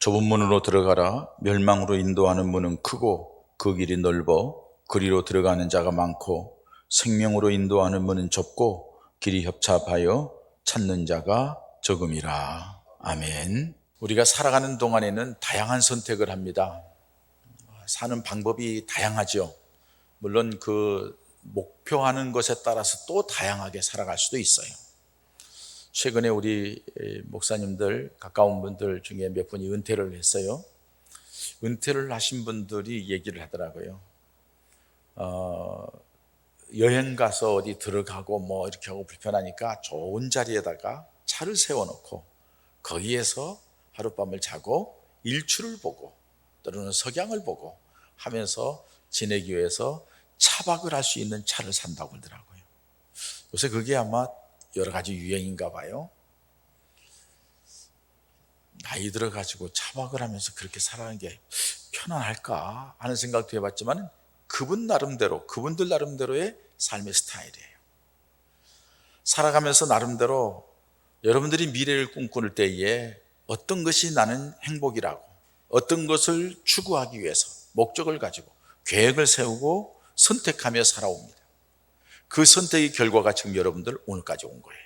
좁은 문으로 들어가라. 멸망으로 인도하는 문은 크고 그 길이 넓어 그리로 들어가는 자가 많고 생명으로 인도하는 문은 좁고 길이 협착하여 찾는 자가 적음이라. 아멘. 우리가 살아가는 동안에는 다양한 선택을 합니다. 사는 방법이 다양하죠. 물론 그 목표하는 것에 따라서 또 다양하게 살아갈 수도 있어요. 최근에 우리 목사님들, 가까운 분들 중에 몇 분이 은퇴를 했어요. 은퇴를 하신 분들이 얘기를 하더라고요. 여행 가서 어디 들어가고 뭐 이렇게 하고 불편하니까 좋은 자리에다가 차를 세워놓고 거기에서 하룻밤을 자고 일출을 보고 또는 석양을 보고 하면서 지내기 위해서 차박을 할 수 있는 차를 산다고 그러더라고요. 요새 그게 아마 여러 가지 유행인가 봐요. 나이 들어가지고 차박을 하면서 그렇게 살아가는 게 편안할까 하는 생각도 해봤지만 그분들 나름대로의 삶의 스타일이에요. 살아가면서 나름대로 여러분들이 미래를 꿈꾸는 때에 어떤 것이 나는 행복이라고, 어떤 것을 추구하기 위해서 목적을 가지고 계획을 세우고 선택하며 살아옵니다. 그 선택의 결과가 지금 여러분들 오늘까지 온 거예요.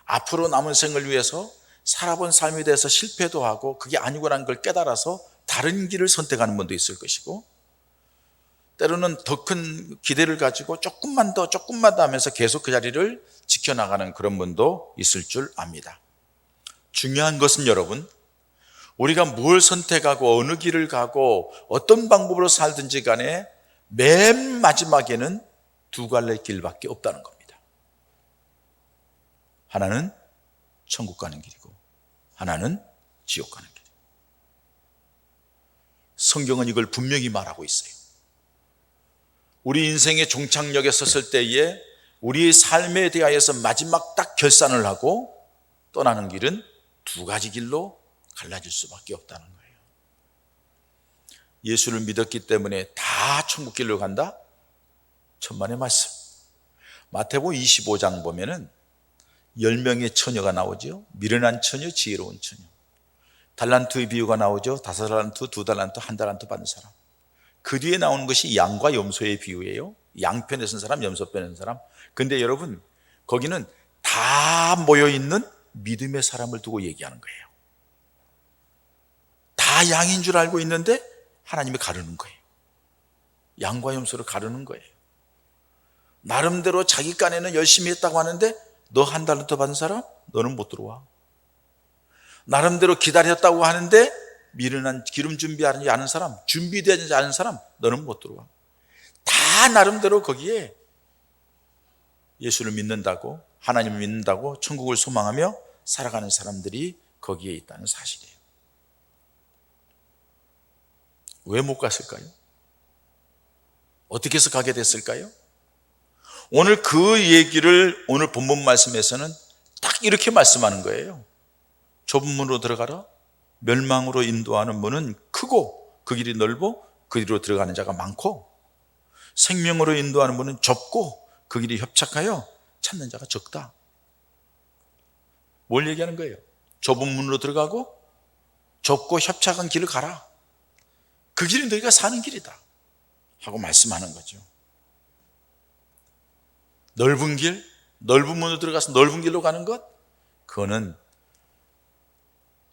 앞으로 남은 생을 위해서 살아본 삶에 대해서 실패도 하고 그게 아니고라는 걸 깨달아서 다른 길을 선택하는 분도 있을 것이고, 때로는 더 큰 기대를 가지고 조금만 더 하면서 계속 그 자리를 지켜나가는 그런 분도 있을 줄 압니다. 중요한 것은 여러분, 우리가 뭘 선택하고 어느 길을 가고 어떤 방법으로 살든지 간에 맨 마지막에는 두 갈래 길밖에 없다는 겁니다. 하나는 천국 가는 길이고 하나는 지옥 가는 길. 성경은 이걸 분명히 말하고 있어요. 우리 인생의 종착역에 섰을 때에 우리의 삶에 대하여서 마지막 딱 결산을 하고 떠나는 길은 두 가지 길로 갈라질 수밖에 없다는 거예요. 예수를 믿었기 때문에 다 천국 길로 간다? 천만의 말씀. 마태복음 25장 보면은 10명의 처녀가 나오죠. 미련한 처녀, 지혜로운 처녀. 달란트의 비유가 나오죠. 5달란트, 2달란트, 1달란트 받은 사람. 그 뒤에 나오는 것이 양과 염소의 비유예요. 양편에 선 사람, 염소편에 선 사람. 근데 여러분, 거기는 다 모여있는 믿음의 사람을 두고 얘기하는 거예요. 다 양인 줄 알고 있는데 하나님이 가르는 거예요. 양과 염소를 가르는 거예요. 나름대로 자기 깐에는 열심히 했다고 하는데 너 1달란트 받은 사람? 너는 못 들어와. 나름대로 기다렸다고 하는데 미련한 기름 준비하지 않은 사람, 준비되지 않은 사람, 너는 못 들어와. 다 나름대로 거기에 예수를 믿는다고, 하나님을 믿는다고, 천국을 소망하며 살아가는 사람들이 거기에 있다는 사실이에요. 왜 못 갔을까요? 어떻게 해서 가게 됐을까요? 오늘 그 얘기를 오늘 본문 말씀에서는 딱 이렇게 말씀하는 거예요. 좁은 문으로 들어가라. 멸망으로 인도하는 문은 크고 그 길이 넓어 그 길로 들어가는 자가 많고, 생명으로 인도하는 문은 좁고 그 길이 협착하여 찾는 자가 적다. 뭘 얘기하는 거예요? 좁은 문으로 들어가고 좁고 협착한 길을 가라. 그 길이 너희가 사는 길이다 하고 말씀하는 거죠. 넓은 길, 넓은 문으로 들어가서 넓은 길로 가는 것, 그거는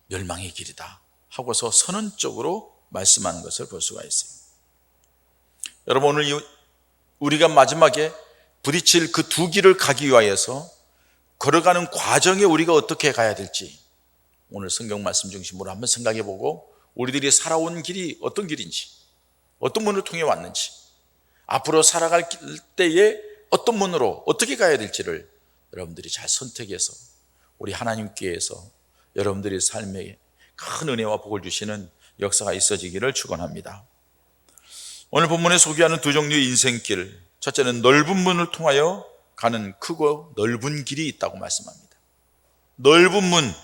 멸망의 길이다 하고서 선언적으로 말씀하는 것을 볼 수가 있어요. 여러분, 오늘 우리가 마지막에 부딪힐 그 두 길을 가기 위하여서 걸어가는 과정에 우리가 어떻게 가야 될지 오늘 성경 말씀 중심으로 한번 생각해 보고, 우리들이 살아온 길이 어떤 길인지, 어떤 문을 통해 왔는지, 앞으로 살아갈 때에 어떤 문으로 어떻게 가야 될지를 여러분들이 잘 선택해서 우리 하나님께서 여러분들의 삶에 큰 은혜와 복을 주시는 역사가 있어지기를 축원합니다. 오늘 본문에 소개하는 두 종류의 인생길, 첫째는 넓은 문을 통하여 가는 크고 넓은 길이 있다고 말씀합니다. 넓은 문,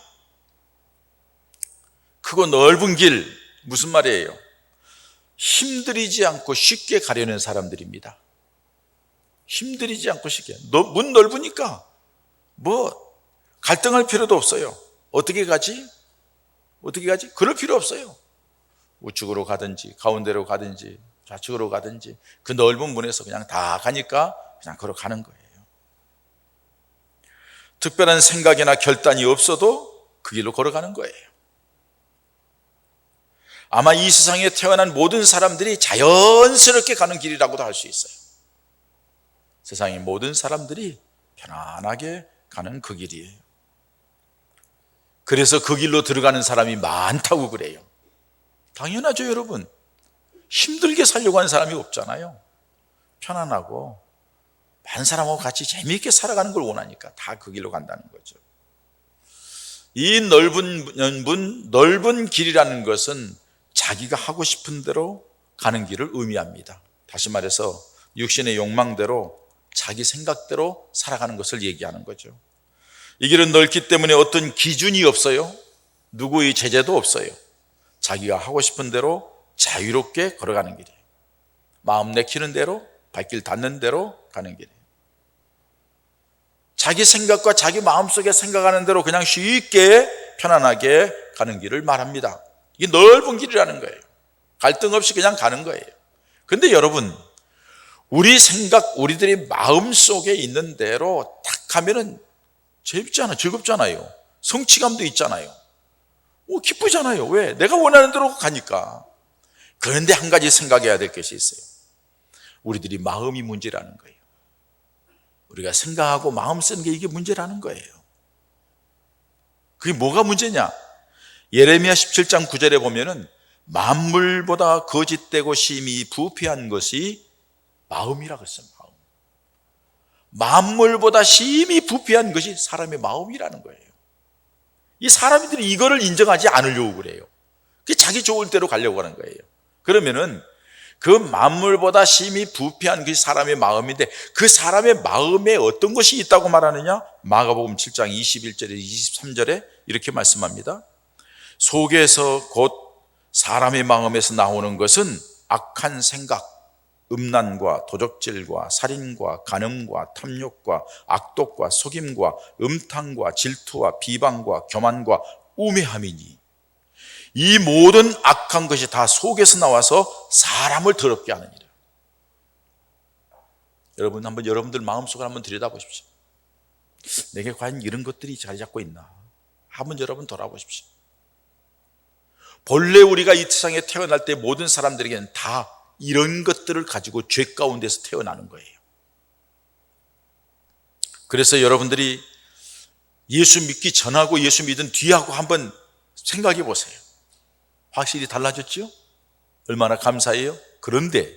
크고 넓은 길, 무슨 말이에요? 힘들이지 않고 쉽게 가려는 사람들입니다. 힘들이지 않고 쉽게. 문 넓으니까 뭐 갈등할 필요도 없어요. 어떻게 가지? 어떻게 가지? 그럴 필요 없어요. 우측으로 가든지 가운데로 가든지 좌측으로 가든지 그 넓은 문에서 그냥 다 가니까 그냥 걸어가는 거예요. 특별한 생각이나 결단이 없어도 그 길로 걸어가는 거예요. 아마 이 세상에 태어난 모든 사람들이 자연스럽게 가는 길이라고도 할 수 있어요. 세상의 모든 사람들이 편안하게 가는 그 길이에요. 그래서 그 길로 들어가는 사람이 많다고 그래요. 당연하죠, 여러분. 힘들게 살려고 하는 사람이 없잖아요. 편안하고 많은 사람하고 같이 재미있게 살아가는 걸 원하니까 다 그 길로 간다는 거죠. 이 넓은 길이라는 것은 자기가 하고 싶은 대로 가는 길을 의미합니다. 다시 말해서 육신의 욕망대로 자기 생각대로 살아가는 것을 얘기하는 거죠. 이 길은 넓기 때문에 어떤 기준이 없어요. 누구의 제재도 없어요. 자기가 하고 싶은 대로 자유롭게 걸어가는 길이에요. 마음 내키는 대로, 발길 닿는 대로 가는 길이에요. 자기 생각과 자기 마음속에 생각하는 대로 그냥 쉽게 편안하게 가는 길을 말합니다. 이게 넓은 길이라는 거예요. 갈등 없이 그냥 가는 거예요. 근데 여러분, 우리 생각, 우리들의 마음속에 있는 대로 딱 하면은 재밌잖아요. 즐겁잖아요. 성취감도 있잖아요. 기쁘잖아요. 왜? 내가 원하는 대로 가니까. 그런데 한 가지 생각해야 될 것이 있어요. 우리들이 마음이 문제라는 거예요. 우리가 생각하고 마음 쓰는 게 이게 문제라는 거예요. 그게 뭐가 문제냐? 예레미야 17장 9절에 보면은 만물보다 거짓되고 심히 부패한 것이 마음이라고 했어요. 만물보다 심히 부패한 것이 사람의 마음이라는 거예요. 이 사람들이 이거를 인정하지 않으려고 그래요. 그게 자기 좋을 대로 가려고 하는 거예요. 그러면은 그 만물보다 심히 부패한 것이 사람의 마음인데 그 사람의 마음에 어떤 것이 있다고 말하느냐? 마가복음 7장 21절에 23절에 이렇게 말씀합니다. 속에서 곧 사람의 마음에서 나오는 것은 악한 생각, 음란과 도적질과 살인과 간음과 탐욕과 악독과 속임과 음탕과 질투와 비방과 교만과 우매함이니 이 모든 악한 것이 다 속에서 나와서 사람을 더럽게 하느니라. 여러분 한번 여러분들 마음속을 한번 들여다보십시오. 내게 과연 이런 것들이 자리 잡고 있나? 한번 여러분 돌아보십시오. 본래 우리가 이 세상에 태어날 때 모든 사람들에게는 다 이런 것들을 가지고 죄 가운데서 태어나는 거예요. 그래서 여러분들이 예수 믿기 전하고 예수 믿은 뒤하고 한번 생각해 보세요. 확실히 달라졌죠? 얼마나 감사해요? 그런데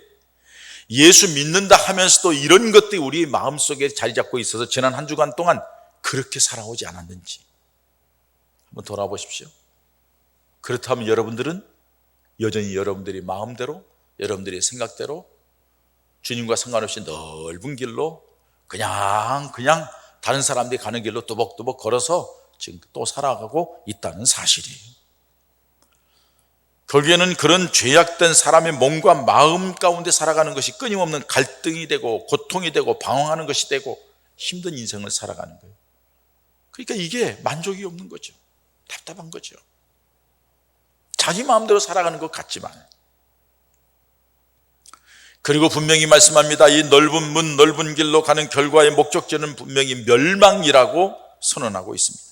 예수 믿는다 하면서도 이런 것들이 우리 마음속에 자리 잡고 있어서 지난 한 주간 동안 그렇게 살아오지 않았는지 한번 돌아보십시오. 그렇다면 여러분들은 여전히 여러분들이 마음대로 여러분들의 생각대로 주님과 상관없이 넓은 길로 그냥 다른 사람들이 가는 길로 또박또박 걸어서 지금 또 살아가고 있다는 사실이에요. 결국에는 그런 죄악된 사람의 몸과 마음 가운데 살아가는 것이 끊임없는 갈등이 되고 고통이 되고 방황하는 것이 되고 힘든 인생을 살아가는 거예요. 그러니까 이게 만족이 없는 거죠. 답답한 거죠. 자기 마음대로 살아가는 것 같지만. 그리고 분명히 말씀합니다. 이 넓은 문, 넓은 길로 가는 결과의 목적지는 분명히 멸망이라고 선언하고 있습니다.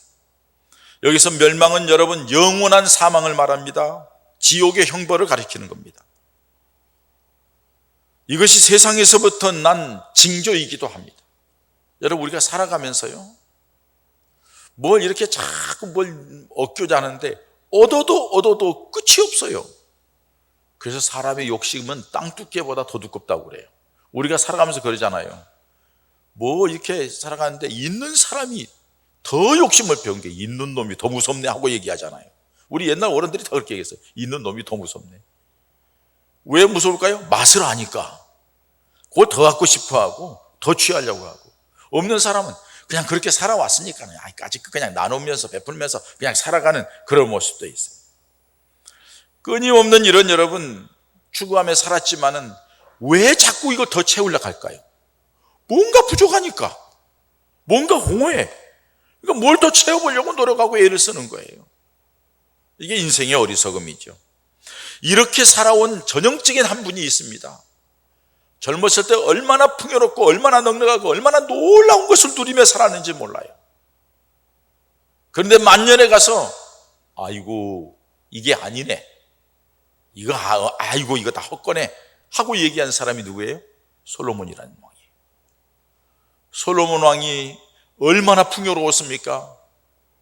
여기서 멸망은 여러분 영원한 사망을 말합니다. 지옥의 형벌을 가리키는 겁니다. 이것이 세상에서부터 난 징조이기도 합니다. 여러분 우리가 살아가면서요 뭘 이렇게 자꾸 뭘 얻고자 하는데 얻어도 끝이 없어요. 그래서 사람의 욕심은 땅두께보다 더 두껍다고 그래요. 우리가 살아가면서 그러잖아요. 뭐 이렇게 살아가는데 있는 사람이 더 욕심을 배운 게 있는 놈이 더 무섭네 하고 얘기하잖아요. 우리 옛날 어른들이 다 그렇게 얘기했어요. 있는 놈이 더 무섭네. 왜 무서울까요? 맛을 아니까. 그걸 더 갖고 싶어 하고 더 취하려고 하고. 없는 사람은 그냥 그렇게 살아왔으니까 아직까지 그냥 나누면서 베풀면서 그냥 살아가는 그런 모습도 있어요. 끊임없는 이런 여러분 추구하며 살았지만은 왜 자꾸 이걸 더 채우려고 할까요? 뭔가 부족하니까. 뭔가 공허해. 그러니까 뭘 더 채워보려고 노력하고 애를 쓰는 거예요. 이게 인생의 어리석음이죠. 이렇게 살아온 전형적인 한 분이 있습니다. 젊었을 때 얼마나 풍요롭고 얼마나 넉넉하고 얼마나 놀라운 것을 누리며 살았는지 몰라요. 그런데 만년에 가서 아이고 이게 아니네, 아이고 이거 다 헛거네 하고 얘기한 사람이 누구예요? 솔로몬이라는 왕이에요. 솔로몬 왕이 얼마나 풍요로웠습니까?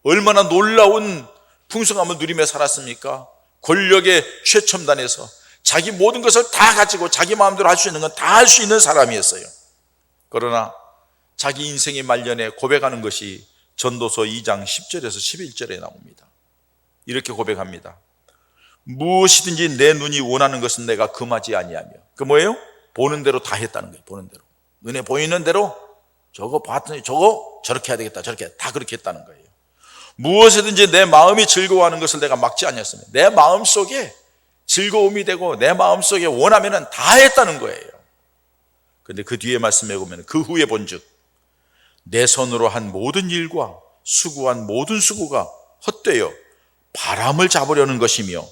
얼마나 놀라운 풍성함을 누리며 살았습니까? 권력의 최첨단에서 자기 모든 것을 다 가지고 자기 마음대로 할 수 있는 건 다 할 수 있는 사람이었어요. 그러나 자기 인생의 말년에 고백하는 것이 전도서 2장 10절에서 11절에 나옵니다. 이렇게 고백합니다. 무엇이든지 내 눈이 원하는 것은 내가 금하지 아니하며. 그 뭐예요? 보는 대로 다 했다는 거예요. 보는 대로, 눈에 보이는 대로 저거 봤더니 저거 저렇게 해야 되겠다, 저렇게 다 그렇게 했다는 거예요. 무엇이든지 내 마음이 즐거워하는 것을 내가 막지 아니었으며, 내 마음속에 즐거움이 되고 내 마음속에 원하면은 다 했다는 거예요. 그런데 그 뒤에 말씀해 보면 그 후에 본즉 내 손으로 한 모든 일과 수고한 모든 수고가 헛되어 바람을 잡으려는 것이며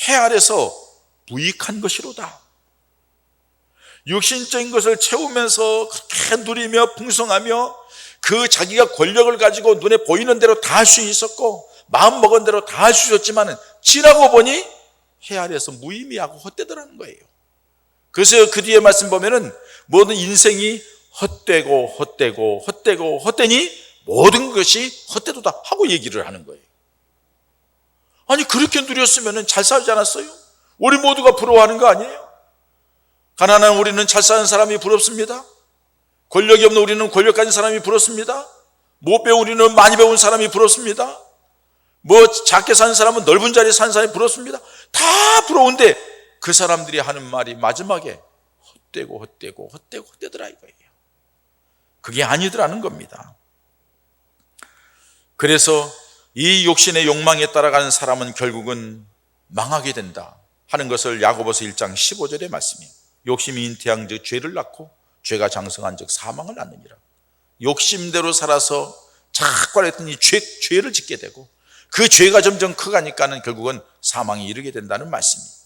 해 아래서 무익한 것이로다. 육신적인 것을 채우면서 그렇게 누리며 풍성하며 그 자기가 권력을 가지고 눈에 보이는 대로 다 할 수 있었고 마음 먹은 대로 다 할 수 있었지만 지나고 보니 해 아래에서 무의미하고 헛되더라는 거예요. 그래서 그 뒤에 말씀 보면은 모든 인생이 헛되고 헛되고 헛되고 헛되니 모든 것이 헛되도다 하고 얘기를 하는 거예요. 아니 그렇게 누렸으면 잘 살지 않았어요? 우리 모두가 부러워하는 거 아니에요? 가난한 우리는 잘 사는 사람이 부럽습니다. 권력이 없는 우리는 권력 가진 사람이 부럽습니다. 못 배운 우리는 많이 배운 사람이 부럽습니다. 작게 사는 사람은 넓은 자리에 사는 사람이 부럽습니다. 다 부러운데 그 사람들이 하는 말이 마지막에 헛되고 헛되고 헛되고 헛되더라 이거예요. 그게 아니더라는 겁니다. 그래서 이 욕심의 욕망에 따라가는 사람은 결국은 망하게 된다 하는 것을 야고보서 1장 15절의 말씀이에요. 욕심이 잉태한 즉 죄를 낳고 죄가 장성한 즉 사망을 낳느니라. 욕심대로 살아서 자꾸 했더니 죄를 짓게 되고 그 죄가 점점 커가니까는 결국은 사망에 이르게 된다는 말씀입니다.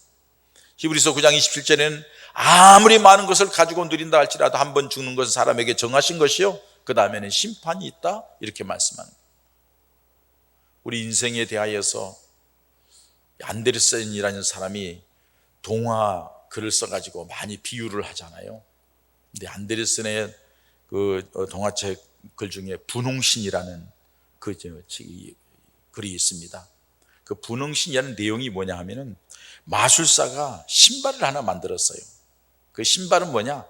히브리서 9장 27절에는 아무리 많은 것을 가지고 누린다 할지라도 한 번 죽는 것은 사람에게 정하신 것이요 그 다음에는 심판이 있다 이렇게 말씀합니다. 우리 인생에 대하여서 안데르센이라는 사람이 동화 글을 써가지고 많이 비유를 하잖아요. 근데 안데르센의 그 동화책 글 중에 분홍신이라는 그 글이 있습니다. 그 분홍신이라는 내용이 뭐냐 하면은 마술사가 신발을 하나 만들었어요. 그 신발은 뭐냐?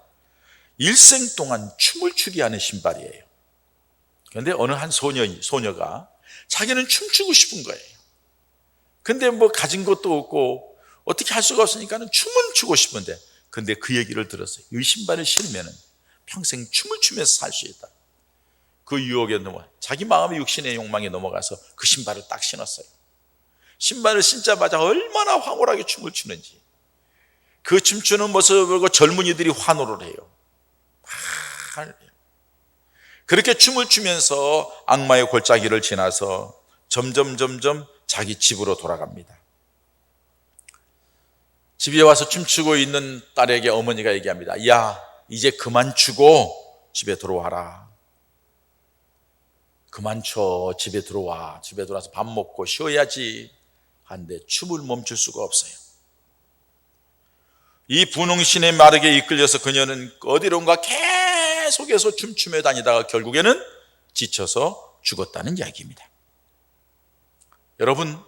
일생 동안 춤을 추게 하는 신발이에요. 그런데 어느 한 소녀가 자기는 춤추고 싶은 거예요. 근데 가진 것도 없고 어떻게 할 수가 없으니까는 춤은 추고 싶은데, 근데 그 얘기를 들었어요. 이 신발을 신으면은 평생 춤을 추면서 살 수 있다. 그 유혹에 자기 마음의 육신의 욕망에 넘어가서 그 신발을 딱 신었어요. 신발을 신자마자 얼마나 황홀하게 춤을 추는지 그 춤추는 모습을 보고 젊은이들이 환호를 해요. 그렇게 춤을 추면서 악마의 골짜기를 지나서 점점 자기 집으로 돌아갑니다. 집에 와서 춤추고 있는 딸에게 어머니가 얘기합니다. 야, 이제 그만 추고 집에 들어와라. 그만 춰, 집에 들어와. 집에 들어와서 밥 먹고 쉬어야지. 한데 춤을 멈출 수가 없어요. 이 분홍신의 말에게 이끌려서 그녀는 어디론가 계속해서 춤추며 다니다가 결국에는 지쳐서 죽었다는 이야기입니다. 여러분,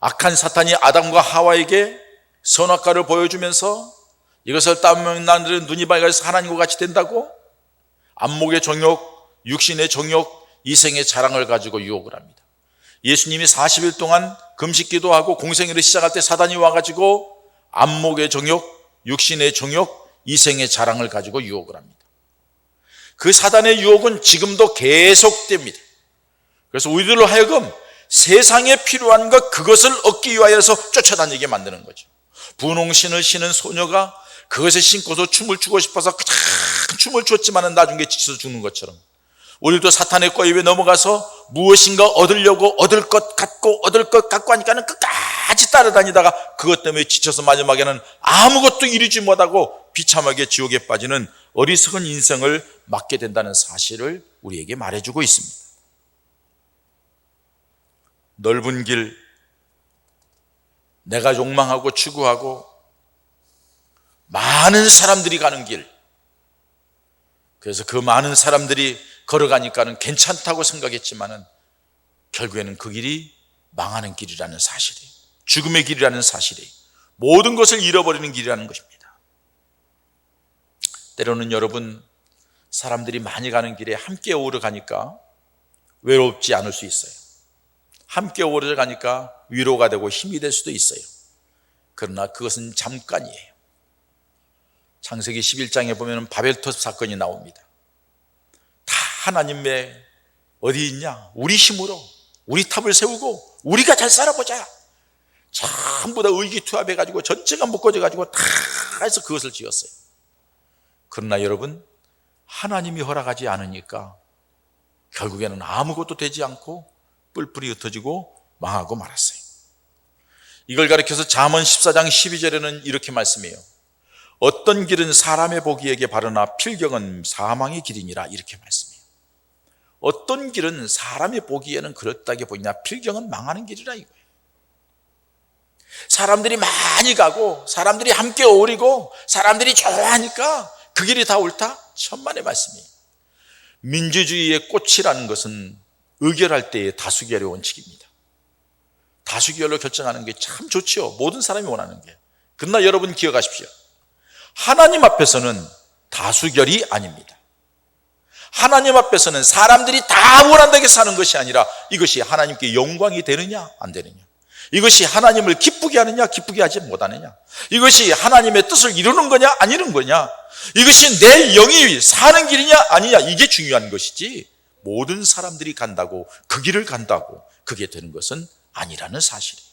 악한 사탄이 아담과 하와에게 선악과를 보여주면서 이것을 따면 나들은 눈이 밝아서 하나님과 같이 된다고 안목의 정욕, 육신의 정욕, 이생의 자랑을 가지고 유혹을 합니다. 예수님이 40일 동안 금식 기도하고 공생애를 시작할 때 사단이 와가지고 안목의 정욕, 육신의 정욕, 이생의 자랑을 가지고 유혹을 합니다. 그 사단의 유혹은 지금도 계속됩니다. 그래서 우리들로 하여금 세상에 필요한 것 그것을 얻기 위하여서 쫓아다니게 만드는 거죠. 분홍신을 신은 소녀가 그것을 신고서 춤을 추고 싶어서 그냥 춤을 췄지만 나중에 지쳐서 죽는 것처럼 우리도 사탄의 꼬입에 넘어가서 무엇인가 얻으려고 얻을 것 같고 하니까는 끝까지 따라다니다가 그것 때문에 지쳐서 마지막에는 아무것도 이루지 못하고 비참하게 지옥에 빠지는 어리석은 인생을 맞게 된다는 사실을 우리에게 말해주고 있습니다. 넓은 길, 내가 욕망하고 추구하고 많은 사람들이 가는 길, 그래서 그 많은 사람들이 걸어가니까는 괜찮다고 생각했지만은 결국에는 그 길이 망하는 길이라는 사실이, 죽음의 길이라는 사실이, 모든 것을 잃어버리는 길이라는 것입니다. 때로는 여러분, 사람들이 많이 가는 길에 함께 어우러 가니까 외롭지 않을 수 있어요. 함께 어우러 가니까 위로가 되고 힘이 될 수도 있어요. 그러나 그것은 잠깐이에요. 창세기 11장에 보면 바벨탑 사건이 나옵니다. 다 하나님의 어디 있냐? 우리 힘으로 우리 탑을 세우고 우리가 잘 살아보자. 전부 다 의기투합해가지고 전체가 묶어져가지고 다 해서 그것을 지었어요. 그러나 여러분, 하나님이 허락하지 않으니까 결국에는 아무것도 되지 않고 뿔뿔이 흩어지고 망하고 말았어요. 이걸 가리켜서 잠언 14장 12절에는 이렇게 말씀해요. 어떤 길은 사람의 보기에게 바르나 필경은 사망의 길이니라, 이렇게 말씀해요. 어떤 길은 사람의 보기에는 그렇다게 보이냐, 필경은 망하는 길이라 이거예요. 사람들이 많이 가고 사람들이 함께 어우리고 사람들이 좋아하니까 그 길이 다 옳다? 천만의 말씀이에요. 민주주의의 꽃이라는 것은 의결할 때의 다수결의 원칙입니다. 다수결로 결정하는 게 참 좋죠. 모든 사람이 원하는 게. 그러나 여러분 기억하십시오. 하나님 앞에서는 다수결이 아닙니다. 하나님 앞에서는 사람들이 다 원한다고 사는 것이 아니라 이것이 하나님께 영광이 되느냐 안 되느냐, 이것이 하나님을 기쁘게 하느냐 기쁘게 하지 못하느냐, 이것이 하나님의 뜻을 이루는 거냐 안 이루는 거냐, 이것이 내 영이 사는 길이냐 아니냐, 이게 중요한 것이지 모든 사람들이 간다고 그 길을 간다고 그게 되는 것은 아니라는 사실이에요.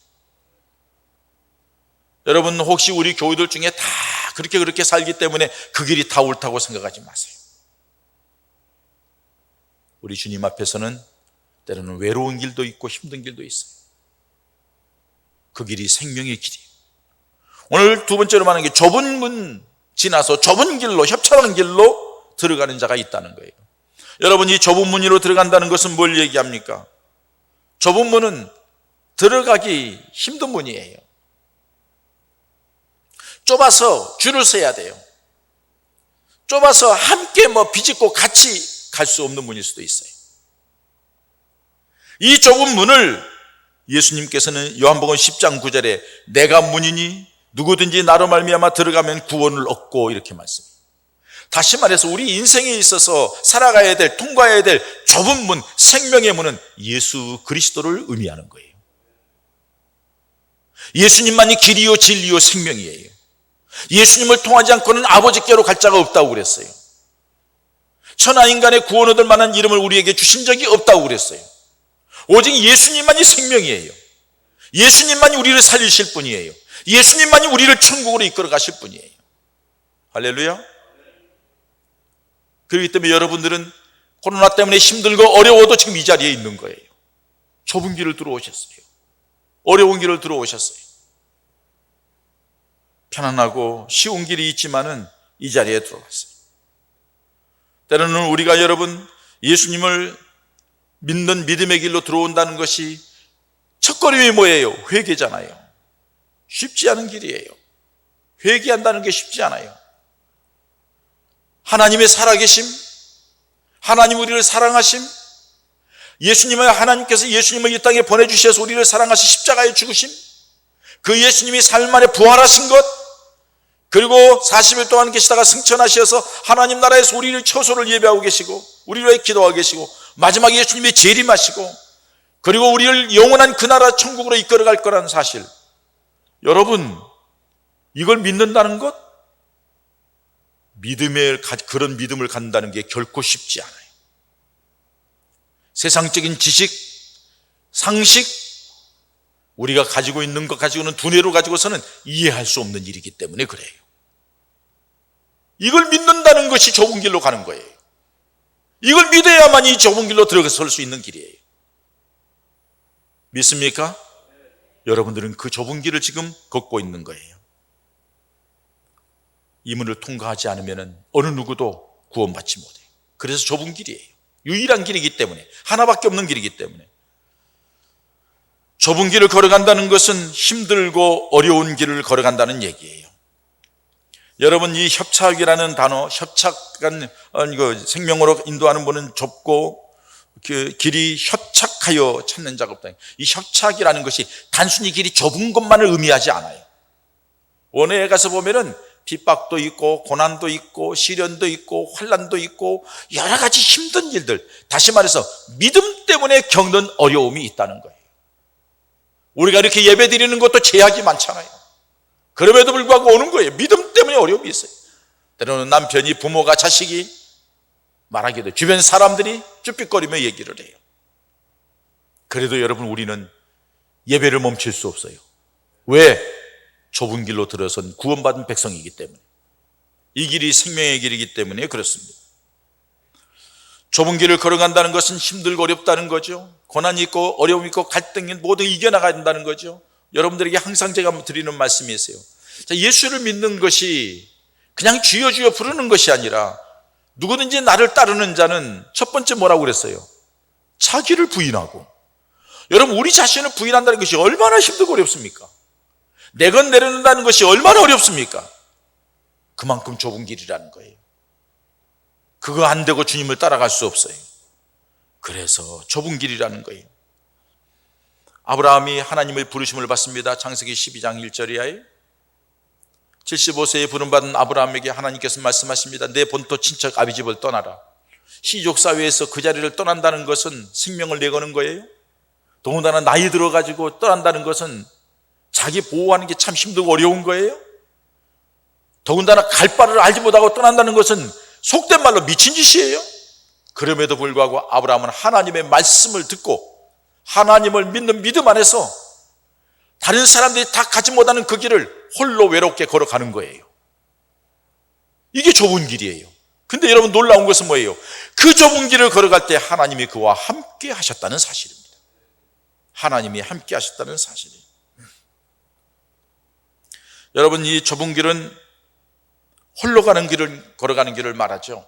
여러분, 혹시 우리 교우들 중에 다 그렇게 살기 때문에 그 길이 다 옳다고 생각하지 마세요. 우리 주님 앞에서는 때로는 외로운 길도 있고 힘든 길도 있어요. 그 길이 생명의 길이에요. 오늘 두 번째로 말하는 게 좁은 문 지나서 좁은 길로, 협착한 길로 들어가는 자가 있다는 거예요. 여러분, 이 좁은 문으로 들어간다는 것은 뭘 얘기합니까? 좁은 문은 들어가기 힘든 문이에요. 좁아서 줄을 서야 돼요. 좁아서 함께 비집고 같이 갈 수 없는 문일 수도 있어요. 이 좁은 문을 예수님께서는 요한복음 10장 9절에 내가 문이니 누구든지 나로 말미암아 들어가면 구원을 얻고, 이렇게 말씀해요. 다시 말해서 우리 인생에 있어서 살아가야 될, 통과해야 될 좁은 문, 생명의 문은 예수 그리스도를 의미하는 거예요. 예수님만이 길이요 진리요 생명이에요. 예수님을 통하지 않고는 아버지께로 갈 자가 없다고 그랬어요. 천하인간의 구원 얻을 만한 이름을 우리에게 주신 적이 없다고 그랬어요. 오직 예수님만이 생명이에요. 예수님만이 우리를 살리실 분이에요. 예수님만이 우리를 천국으로 이끌어 가실 분이에요. 할렐루야. 그렇기 때문에 여러분들은 코로나 때문에 힘들고 어려워도 지금 이 자리에 있는 거예요. 좁은 길을 들어오셨어요. 어려운 길을 들어오셨어요. 편안하고 쉬운 길이 있지만은 이 자리에 들어갔어요. 때로는 우리가 여러분 예수님을 믿는 믿음의 길로 들어온다는 것이 첫걸음이 뭐예요? 회개잖아요. 쉽지 않은 길이에요. 회개한다는 게 쉽지 않아요. 하나님의 살아계심, 하나님 우리를 사랑하심, 예수님을, 하나님께서 예수님을 이 땅에 보내주셔서 우리를 사랑하시 십자가에 죽으심, 그 예수님이 삶 안에 부활하신 것, 그리고 40일 동안 계시다가 승천하셔서 하나님 나라에서 우리를 처소를 예배하고 계시고 우리를 위해 기도하고 계시고 마지막에 예수님이 재림하시고 그리고 우리를 영원한 그 나라 천국으로 이끌어갈 거라는 사실, 여러분 이걸 믿는다는 것, 그런 믿음을 갖는다는 게 결코 쉽지 않아요. 세상적인 지식, 상식, 우리가 가지고 있는 것 가지고는 두뇌로 가지고서는 이해할 수 없는 일이기 때문에 그래요. 이걸 믿는다는 것이 좁은 길로 가는 거예요. 이걸 믿어야만 이 좁은 길로 들어설 수 있는 길이에요. 믿습니까? 여러분들은 그 좁은 길을 지금 걷고 있는 거예요. 이 문을 통과하지 않으면 어느 누구도 구원받지 못해요. 그래서 좁은 길이에요. 유일한 길이기 때문에, 하나밖에 없는 길이기 때문에. 좁은 길을 걸어간다는 것은 힘들고 어려운 길을 걸어간다는 얘기예요. 여러분, 이 협착이라는 단어, 협착한 생명으로 인도하는 분은 좁고 그 길이 협착하여 찾는 자가 없다. 이 협착이라는 것이 단순히 길이 좁은 것만을 의미하지 않아요. 원어에 가서 보면은 핍박도 있고 고난도 있고 시련도 있고 환난도 있고 여러 가지 힘든 일들, 다시 말해서 믿음 때문에 겪는 어려움이 있다는 거예요. 우리가 이렇게 예배 드리는 것도 제약이 많잖아요. 그럼에도 불구하고 오는 거예요. 믿음 때문에 어려움이 있어요. 때로는 남편이, 부모가, 자식이 말하기도, 주변 사람들이 쭈삣거리며 얘기를 해요. 그래도 여러분, 우리는 예배를 멈출 수 없어요. 왜? 좁은 길로 들어선 구원받은 백성이기 때문에. 이 길이 생명의 길이기 때문에 그렇습니다. 좁은 길을 걸어간다는 것은 힘들고 어렵다는 거죠. 고난이 있고 어려움이 있고 갈등이 모두 이겨나가야 된다는 거죠. 여러분들에게 항상 제가 드리는 말씀이 있어요. 예수를 믿는 것이 그냥 주여 주여 부르는 것이 아니라, 누구든지 나를 따르는 자는 첫 번째 뭐라고 그랬어요? 자기를 부인하고. 여러분, 우리 자신을 부인한다는 것이 얼마나 힘들고 어렵습니까? 내 것 내려놓는다는 것이 얼마나 어렵습니까? 그만큼 좁은 길이라는 거예요. 그거 안 되고 주님을 따라갈 수 없어요. 그래서 좁은 길이라는 거예요. 아브라함이 하나님의 부르심을 받습니다. 창세기 12장 1절이에요. 75세에 부름받은 아브라함에게 하나님께서 말씀하십니다. 내 본토 친척 아비집을 떠나라. 시족사회에서 그 자리를 떠난다는 것은 생명을 내거는 거예요. 더군다나 나이 들어가지고 떠난다는 것은 자기 보호하는 게 참 힘들고 어려운 거예요. 더군다나 갈 바를 알지 못하고 떠난다는 것은 속된 말로 미친 짓이에요. 그럼에도 불구하고 아브라함은 하나님의 말씀을 듣고 하나님을 믿는 믿음 안에서 다른 사람들이 다 가지 못하는 그 길을 홀로 외롭게 걸어가는 거예요. 이게 좁은 길이에요. 근데 여러분, 놀라운 것은 뭐예요? 그 좁은 길을 걸어갈 때 하나님이 그와 함께 하셨다는 사실입니다. 하나님이 함께 하셨다는 사실이에요. 여러분, 이 좁은 길은 홀로 가는 길을 걸어가는 길을 말하죠.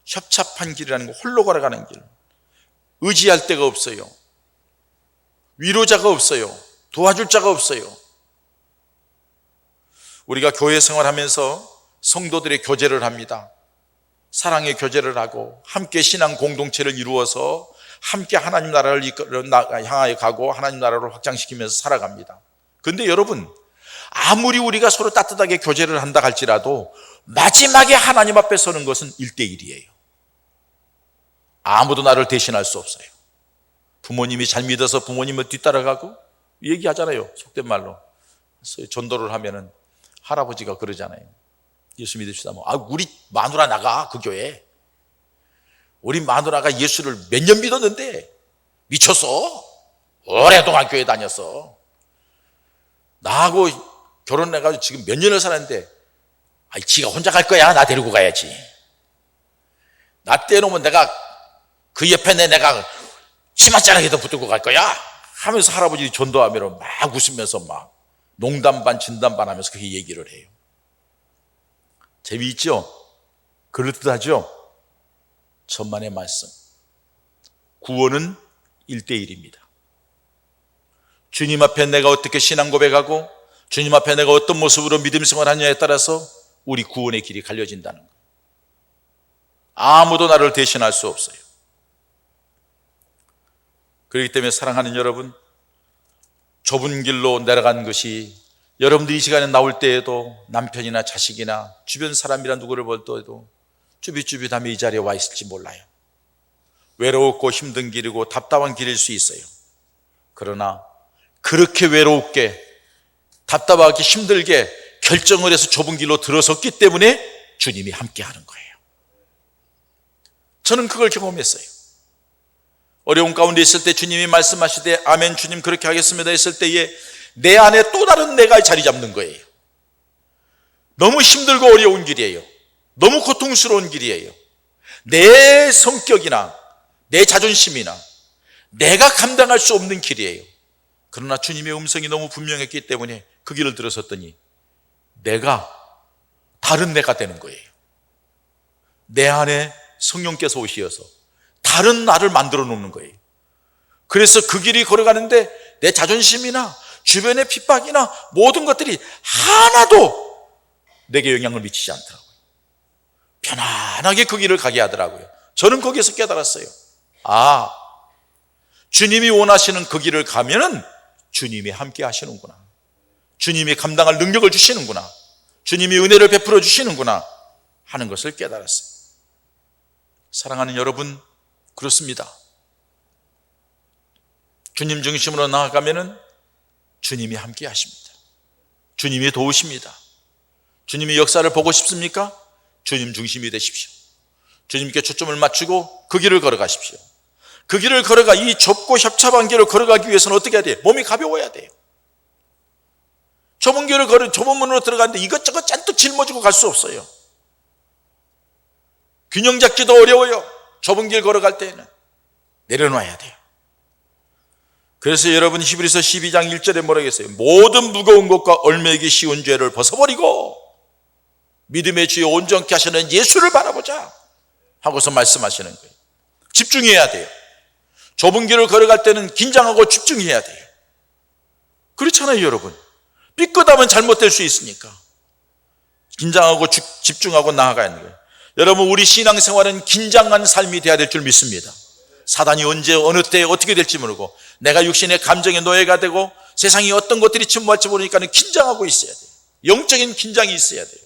협착한 길이라는 거, 홀로 걸어가는 길. 의지할 데가 없어요. 위로자가 없어요. 도와줄 자가 없어요. 우리가 교회 생활하면서 성도들의 교제를 합니다. 사랑의 교제를 하고 함께 신앙 공동체를 이루어서 함께 하나님 나라를 향하여 가고 하나님 나라를 확장시키면서 살아갑니다. 그런데 여러분, 아무리 우리가 서로 따뜻하게 교제를 한다 할지라도 마지막에 하나님 앞에 서는 것은 1대1이에요. 아무도 나를 대신할 수 없어요. 부모님이 잘 믿어서 부모님을 뒤따라가고 얘기하잖아요. 속된 말로. 전도를 하면은 할아버지가 그러잖아요. 예수 믿읍시다. 우리 마누라 나가, 그 교회. 우리 마누라가 예수를 몇 년 믿었는데 미쳤어. 오랫동안 교회 다녔어. 나하고 결혼해가지고 지금 몇 년을 살았는데 지가 혼자 갈 거야. 나 데리고 가야지. 나 떼놓으면 내가 그 옆에 내가 치맛자락에도 붙들고 갈 거야 하면서 할아버지 전도하면 막 웃으면서 막 농담 반 진담 반 하면서 그렇게 얘기를 해요. 재미있죠? 그럴듯하죠? 천만의 말씀. 구원은 1대1입니다. 주님 앞에 내가 어떻게 신앙 고백하고 주님 앞에 내가 어떤 모습으로 믿음 생활을 하느냐에 따라서 우리 구원의 길이 갈려진다는 거예요. 아무도 나를 대신할 수 없어요. 그렇기 때문에 사랑하는 여러분, 좁은 길로 내려간 것이 여러분들이 이 시간에 나올 때에도 남편이나 자식이나 주변 사람이나 누구를 볼 때에도 쭈삣쭈삣하며 이 자리에 와 있을지 몰라요. 외롭고 힘든 길이고 답답한 길일 수 있어요. 그러나 그렇게 외롭게 답답하게 힘들게 결정을 해서 좁은 길로 들어섰기 때문에 주님이 함께 하는 거예요. 저는 그걸 경험했어요. 어려운 가운데 있을 때 주님이 말씀하시되 아멘 주님 그렇게 하겠습니다 했을 때에 내 안에 또 다른 내가 자리 잡는 거예요. 너무 힘들고 어려운 길이에요. 너무 고통스러운 길이에요. 내 성격이나 내 자존심이나 내가 감당할 수 없는 길이에요. 그러나 주님의 음성이 너무 분명했기 때문에 그 길을 들어섰더니 내가 다른 내가 되는 거예요. 내 안에 성령께서 오시어서 다른 나를 만들어 놓는 거예요. 그래서 그 길이 걸어가는데 내 자존심이나 주변의 핍박이나 모든 것들이 하나도 내게 영향을 미치지 않더라고요. 편안하게 그 길을 가게 하더라고요. 저는 거기에서 깨달았어요. 아, 주님이 원하시는 그 길을 가면은 주님이 함께 하시는구나. 주님이 감당할 능력을 주시는구나. 주님이 은혜를 베풀어 주시는구나 하는 것을 깨달았어요. 사랑하는 여러분, 그렇습니다. 주님 중심으로 나아가면은 주님이 함께 하십니다. 주님이 도우십니다. 주님이 역사를 보고 싶습니까? 주님 중심이 되십시오. 주님께 초점을 맞추고 그 길을 걸어가십시오. 그 길을 걸어가 이 좁고 협착한 길을 걸어가기 위해서는 어떻게 해야 돼요? 몸이 가벼워야 돼요. 좁은 길을 좁은 문으로 들어가는데 이것저것 잔뜩 짊어지고 갈 수 없어요. 균형 잡기도 어려워요. 좁은 길 걸어갈 때에는 내려놔야 돼요. 그래서 여러분 히브리서 12장 1절에 뭐라고 했어요? 모든 무거운 것과 얽매이기 쉬운 죄를 벗어버리고 믿음의 주여 온전케 하시는 예수를 바라보자 하고서 말씀하시는 거예요. 집중해야 돼요. 좁은 길을 걸어갈 때는 긴장하고 집중해야 돼요. 그렇잖아요, 여러분. 삐끗하면 잘못될 수 있으니까 긴장하고 집중하고 나아가야 하는 거예요. 여러분, 우리 신앙생활은 긴장한 삶이 돼야 될 줄 믿습니다. 사단이 언제 어느 때 어떻게 될지 모르고 내가 육신의 감정의 노예가 되고 세상이 어떤 것들이 침몰할지 모르니까 긴장하고 있어야 돼요. 영적인 긴장이 있어야 돼요.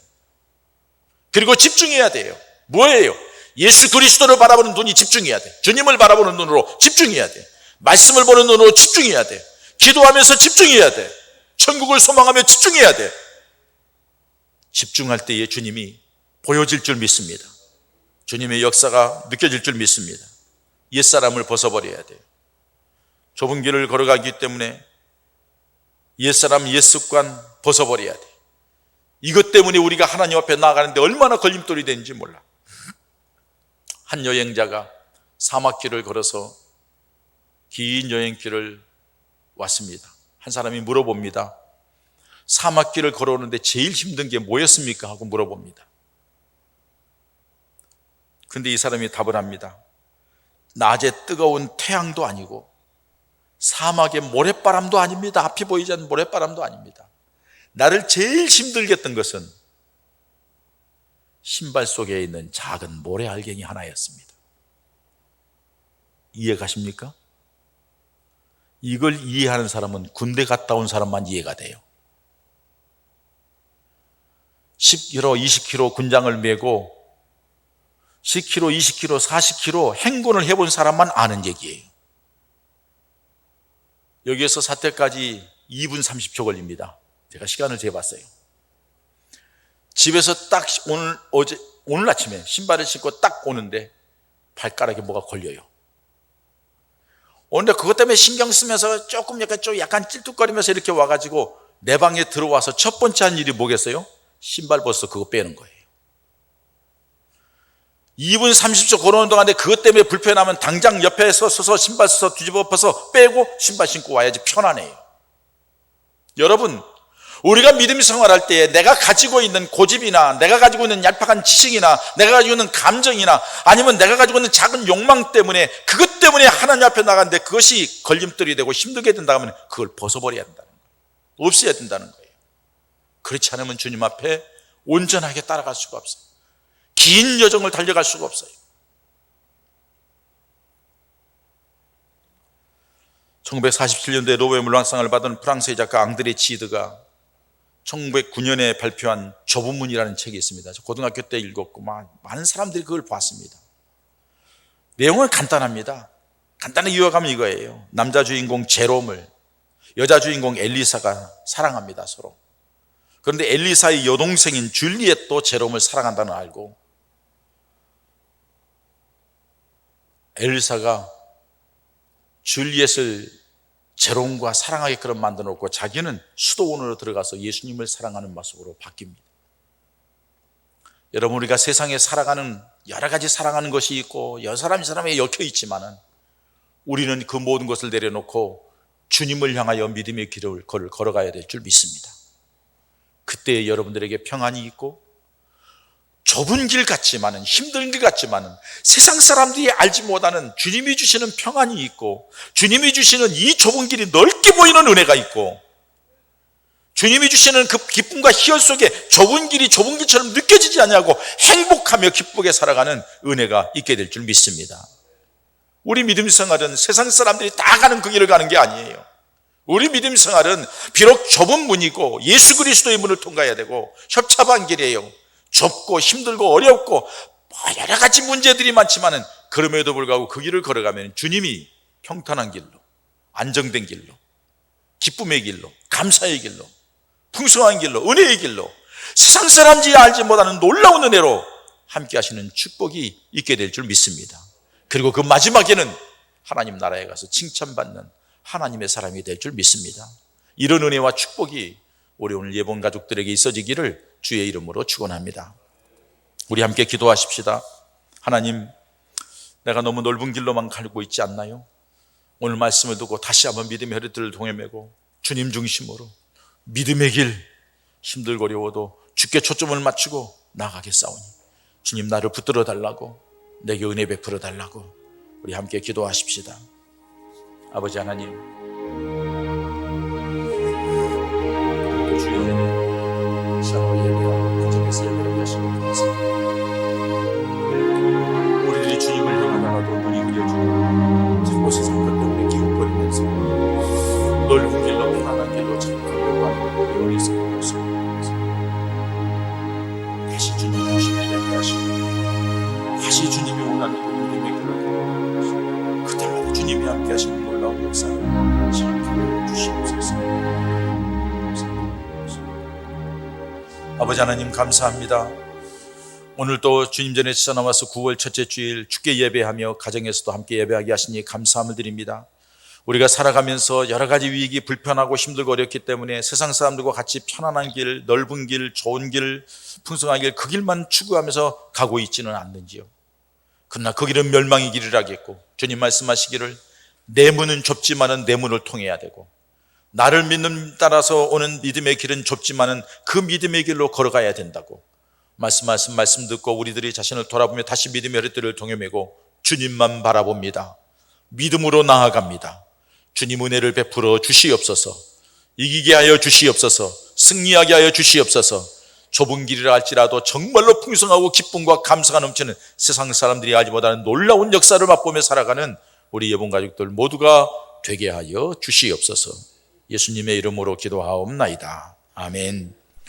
그리고 집중해야 돼요. 뭐예요? 예수 그리스도를 바라보는 눈이 집중해야 돼. 주님을 바라보는 눈으로 집중해야 돼. 말씀을 보는 눈으로 집중해야 돼. 기도하면서 집중해야 돼. 천국을 소망하며 집중해야 돼. 집중할 때에 주님이 보여질 줄 믿습니다. 주님의 역사가 느껴질 줄 믿습니다. 옛사람을 벗어버려야 돼요. 좁은 길을 걸어가기 때문에 옛사람, 옛습관 벗어버려야 돼요. 이것 때문에 우리가 하나님 앞에 나아가는데 얼마나 걸림돌이 되는지 몰라. 한 여행자가 사막길을 걸어서 긴 여행길을 왔습니다. 한 사람이 물어봅니다. 사막길을 걸어오는데 제일 힘든 게 뭐였습니까? 하고 물어봅니다. 근데 이 사람이 답을 합니다. 낮에 뜨거운 태양도 아니고 사막의 모래바람도 아닙니다. 앞이 보이지 않는 모래바람도 아닙니다. 나를 제일 힘들게 했던 것은 신발 속에 있는 작은 모래알갱이 하나였습니다. 이해가십니까? 이걸 이해하는 사람은 군대 갔다 온 사람만 이해가 돼요. 10km, 20km 군장을 메고 10km, 20km, 40km 행군을 해본 사람만 아는 얘기예요. 여기에서 사태까지 2분 30초 걸립니다. 제가 시간을 재봤어요. 집에서 딱 오늘 아침에 신발을 신고 딱 오는데 발가락에 뭐가 걸려요. 오는데 그것 때문에 신경 쓰면서 약간 찔뚝거리면서 이렇게 와가지고 내 방에 들어와서 첫 번째 한 일이 뭐겠어요? 신발 벗어 그거 빼는 거예요. 2분 30초 걸어오는 동안에 그것 때문에 불편하면 당장 옆에 서서 신발 써서 뒤집어 엎어서 빼고 신발 신고 와야지 편하네요. 여러분, 우리가 믿음 생활할 때 내가 가지고 있는 고집이나 내가 가지고 있는 얄팍한 지식이나 내가 가지고 있는 감정이나 아니면 내가 가지고 있는 작은 욕망 때문에 그것 때문에 하나님 앞에 나가는데 그것이 걸림돌이 되고 힘들게 된다 하면 그걸 벗어버려야 된다는 거예요. 없애야 된다는 거예요. 그렇지 않으면 주님 앞에 온전하게 따라갈 수가 없어요. 긴 여정을 달려갈 수가 없어요. 1947년도에 노벨 문학상을 받은 프랑스의 작가 앙드레 지드가 1909년에 발표한 좁은 문이라는 책이 있습니다. 고등학교 때 읽었고 많은 사람들이 그걸 봤습니다. 내용은 간단합니다. 간단히 요약하면 이거예요. 남자 주인공 제롬을 여자 주인공 엘리사가 사랑합니다, 서로. 그런데 엘리사의 여동생인 줄리엣도 제롬을 사랑한다는 걸 알고 엘리사가 줄리엣을 제롬과 사랑하게끔 만들어 놓고 자기는 수도원으로 들어가서 예수님을 사랑하는 모습으로 바뀝니다. 여러분, 우리가 세상에 살아가는 여러 가지 사랑하는 것이 있고 여러 사람 이 사람에게 엮여 있지만은 우리는 그 모든 것을 내려놓고 주님을 향하여 믿음의 길을 걸어가야 될 줄 믿습니다. 그때 여러분들에게 평안이 있고 좁은 길 같지만은 힘든 길 같지만은 세상 사람들이 알지 못하는 주님이 주시는 평안이 있고 주님이 주시는 이 좁은 길이 넓게 보이는 은혜가 있고 주님이 주시는 그 기쁨과 희열 속에 좁은 길이 좁은 길처럼 느껴지지 않냐고 행복하며 기쁘게 살아가는 은혜가 있게 될 줄 믿습니다. 우리 믿음 생활은 세상 사람들이 다 가는 그 길을 가는 게 아니에요. 우리 믿음 생활은 비록 좁은 문이고 예수 그리스도의 문을 통과해야 되고 협잡한 길이에요. 좁고 힘들고 어렵고 여러 가지 문제들이 많지만은 그럼에도 불구하고 그 길을 걸어가면 주님이 평탄한 길로, 안정된 길로, 기쁨의 길로, 감사의 길로, 풍성한 길로, 은혜의 길로, 세상 사람들이 알지 못하는 놀라운 은혜로 함께 하시는 축복이 있게 될 줄 믿습니다. 그리고 그 마지막에는 하나님 나라에 가서 칭찬받는 하나님의 사람이 될 줄 믿습니다. 이런 은혜와 축복이 우리 오늘 예본 가족들에게 있어지기를 주의 이름으로 축원합니다. 우리 함께 기도하십시다. 하나님, 내가 너무 넓은 길로만 가고 있지 않나요? 오늘 말씀을 듣고 다시 한번 믿음의 허리띠를 동여매고 주님 중심으로 믿음의 길, 힘들고 어려워도 주께 초점을 맞추고 나아가겠사오니 주님 나를 붙들어 달라고, 내게 은혜 베풀어 달라고 우리 함께 기도하십시다. 아버지 하나님, 주의 은혜, 샤워 예배하고 가정에서 예배하게 하시는 감사합니다. 우리들이 주님을 향하다가도 눈이 그려지고 자꾸 세상 것 때문에 기웃거리면서 넓은 길로 편안한 길로 자꾸 가려고 하는 우리 어리석은 모습을 다시 주님 오시게 되게 하시고 다시 주님이 원하는 그 믿음의 길로 그때마다 주님이 함께 하시는 놀라운 역사를 시작해 주시옵소서. 아버지 하나님 감사합니다. 오늘 또 주님 전에 지나와서 9월 첫째 주일 주께 예배하며 가정에서도 함께 예배하게 하시니 감사함을 드립니다. 우리가 살아가면서 여러 가지 위기, 불편하고 힘들고 어렵기 때문에 세상 사람들과 같이 편안한 길, 넓은 길, 좋은 길, 풍성한 길, 그 길만 추구하면서 가고 있지는 않는지요. 그러나 그 길은 멸망의 길이라겠고 주님 말씀하시기를 내 문은 좁지만은 내 문을 통해야 되고 나를 믿는 따라서 오는 믿음의 길은 좁지만은 그 믿음의 길로 걸어가야 된다고 말씀 듣고 우리들이 자신을 돌아보며 다시 믿음의 허리띠를 동여매고 주님만 바라봅니다. 믿음으로 나아갑니다. 주님 은혜를 베풀어 주시옵소서. 이기게 하여 주시옵소서. 승리하게 하여 주시옵소서. 좁은 길이라 할지라도 정말로 풍성하고 기쁨과 감사가 넘치는 세상 사람들이 알지 못하는 놀라운 역사를 맛보며 살아가는 우리 예본 가족들 모두가 되게 하여 주시옵소서. 예수님의 이름으로 기도하옵나이다. 아멘.